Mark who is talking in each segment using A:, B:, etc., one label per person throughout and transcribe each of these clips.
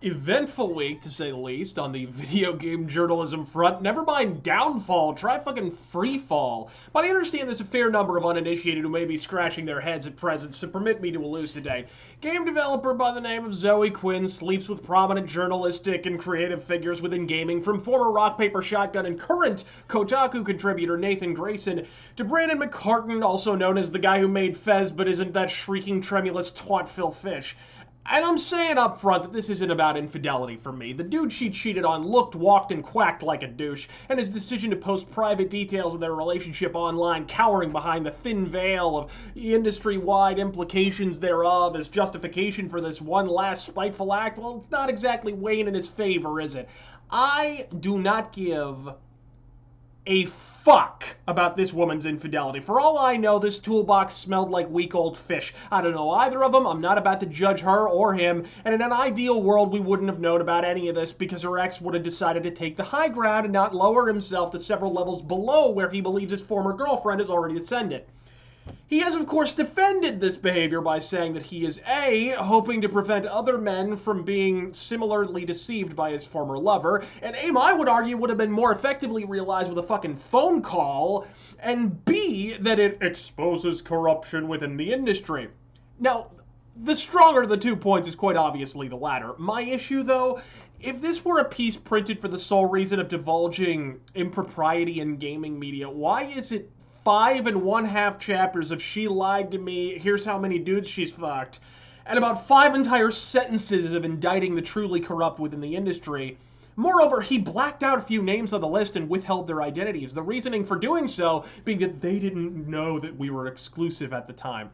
A: Eventful week, to say the least, on the video game journalism front. Never mind downfall, try fucking freefall. But I understand there's a fair number of uninitiated who may be scratching their heads at present, so permit me to elucidate. Game developer by the name of Zoe Quinn sleeps with prominent journalistic and creative figures within gaming, from former Rock Paper Shotgun and current Kotaku contributor Nathan Grayson to Brandon McCartan, also known as the guy who made Fez but isn't that shrieking tremulous twat Phil Fish. And I'm saying up front that this isn't about infidelity for me. The dude she cheated on looked, walked, and quacked like a douche, and his decision to post private details of their relationship online, cowering behind the thin veil of industry-wide implications thereof as justification for this one last spiteful act, well, it's not exactly weighing in his favor, is it? I do not give a fuck about this woman's infidelity. For all I know, this toolbox smelled like week old fish. I don't know either of them. I'm not about to judge her or him. And in an ideal world, we wouldn't have known about any of this because her ex would have decided to take the high ground and not lower himself to several levels below where he believes his former girlfriend has already descended. He has, of course, defended this behavior by saying that he is A, hoping to prevent other men from being similarly deceived by his former lover, and aim, I would argue, would have been more effectively realized with a fucking phone call, and B, that it exposes corruption within the industry. Now, the stronger of the 2 points is quite obviously the latter. My issue, though, if this were a piece printed for the sole reason of divulging impropriety in gaming media, why is it 5 1/2 chapters of "she lied to me, here's how many dudes she's fucked," and about 5 entire sentences of indicting the truly corrupt within the industry? Moreover, he blacked out a few names on the list and withheld their identities, the reasoning for doing so being that they didn't know that we were exclusive at the time.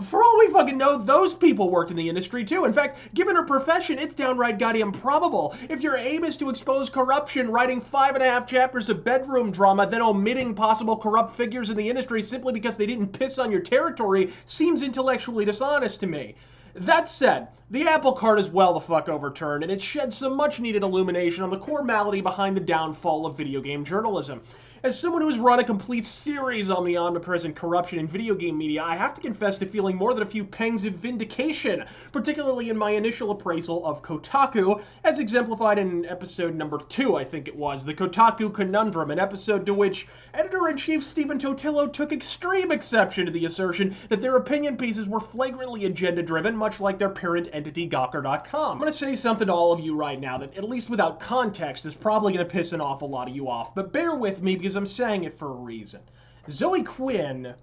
A: For all we fucking know, those people worked in the industry too. In fact, given her profession, it's downright goddamn probable. If your aim is to expose corruption, writing 5 1/2 chapters of bedroom drama, then omitting possible corrupt figures in the industry simply because they didn't piss on your territory seems intellectually dishonest to me. That said, the apple cart is well the fuck overturned, and it sheds some much needed illumination on the core malady behind the downfall of video game journalism. As someone who has run a complete series on the omnipresent corruption in video game media, I have to confess to feeling more than a few pangs of vindication, particularly in my initial appraisal of Kotaku, as exemplified in episode number 2, I think it was, the Kotaku Conundrum, an episode to which Editor-in-Chief Stephen Totillo took extreme exception to the assertion that their opinion pieces were flagrantly agenda-driven, much like their parent entity Gawker.com. I'm going to say something to all of you right now that, at least without context, is probably going to piss an awful lot of you off, but bear with me because I'm saying it for a reason. Zoe Quinn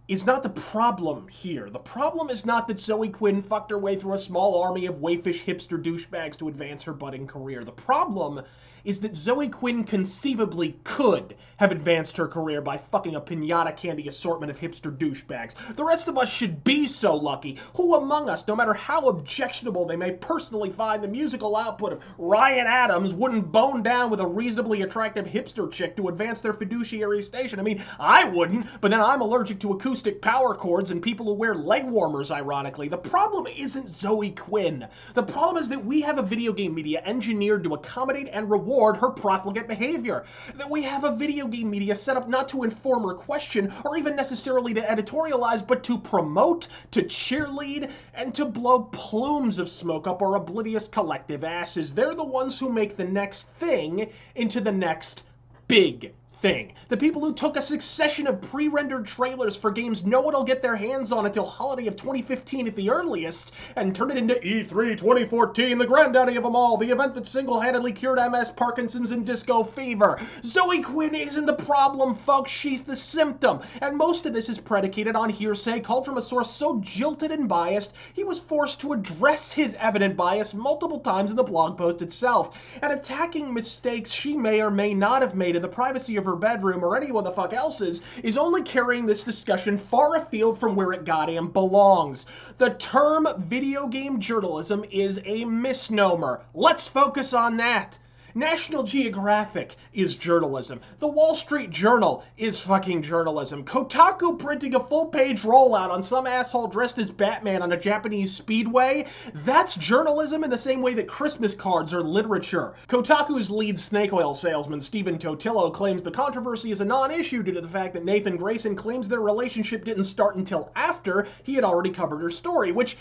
A: is not the problem here. The problem is not that Zoe Quinn fucked her way through a small army of waifish hipster douchebags to advance her budding career. The problem is that Zoe Quinn conceivably could have advanced her career by fucking a piñata candy assortment of hipster douchebags. The rest of us should be so lucky. Who among us, no matter how objectionable they may personally find the musical output of Ryan Adams, wouldn't bone down with a reasonably attractive hipster chick to advance their fiduciary station? I mean, I wouldn't, but then I'm allergic to acoustic power chords and people who wear leg warmers, ironically. The problem isn't Zoe Quinn. The problem is that we have a video game media engineered to accommodate and reward her profligate behavior. That we have a video game media set up not to inform or question, or even necessarily to editorialize, but to promote, to cheerlead, and to blow plumes of smoke up our oblivious collective asses. They're the ones who make the next thing into the next big thing. The people who took a succession of pre-rendered trailers for games no one will get their hands on until holiday of 2015 at the earliest, and turned it into E3 2014, the granddaddy of them all, the event that single-handedly cured MS, Parkinson's, and disco fever. Zoe Quinn isn't the problem, folks. She's the symptom. And most of this is predicated on hearsay called from a source so jilted and biased, he was forced to address his evident bias multiple times in the blog post itself. And attacking mistakes she may or may not have made in the privacy of her bedroom or anyone the fuck else's is only carrying this discussion far afield from where it goddamn belongs. The term video game journalism is a misnomer. Let's focus on that. National Geographic is journalism. The Wall Street Journal is fucking journalism. Kotaku printing a full-page rollout on some asshole dressed as Batman on a Japanese speedway, that's journalism in the same way that Christmas cards are literature. Kotaku's lead snake oil salesman, Stephen Totillo, claims the controversy is a non-issue due to the fact that Nathan Grayson claims their relationship didn't start until after he had already covered her story, which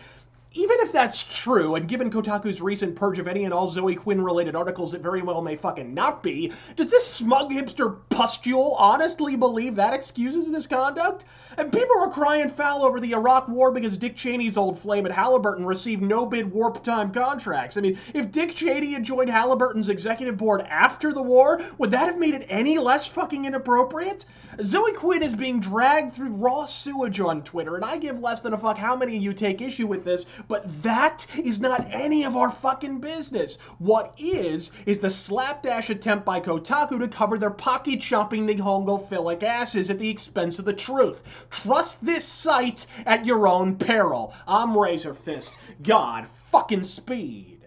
A: Even if that's true, and given Kotaku's recent purge of any and all Zoe Quinn-related articles that very well may fucking not be, does this smug hipster pustule honestly believe that excuses this conduct? And people are crying foul over the Iraq War because Dick Cheney's old flame at Halliburton received no-bid warp-time contracts. I mean, if Dick Cheney had joined Halliburton's executive board after the war, would that have made it any less fucking inappropriate? Zoe Quinn is being dragged through raw sewage on Twitter, and I give less than a fuck how many of you take issue with this, but that is not any of our fucking business. What is the slapdash attempt by Kotaku to cover their pocket-chomping Nihongo-philic asses at the expense of the truth. Trust this site at your own peril. I'm Razor Fist. God fucking speed.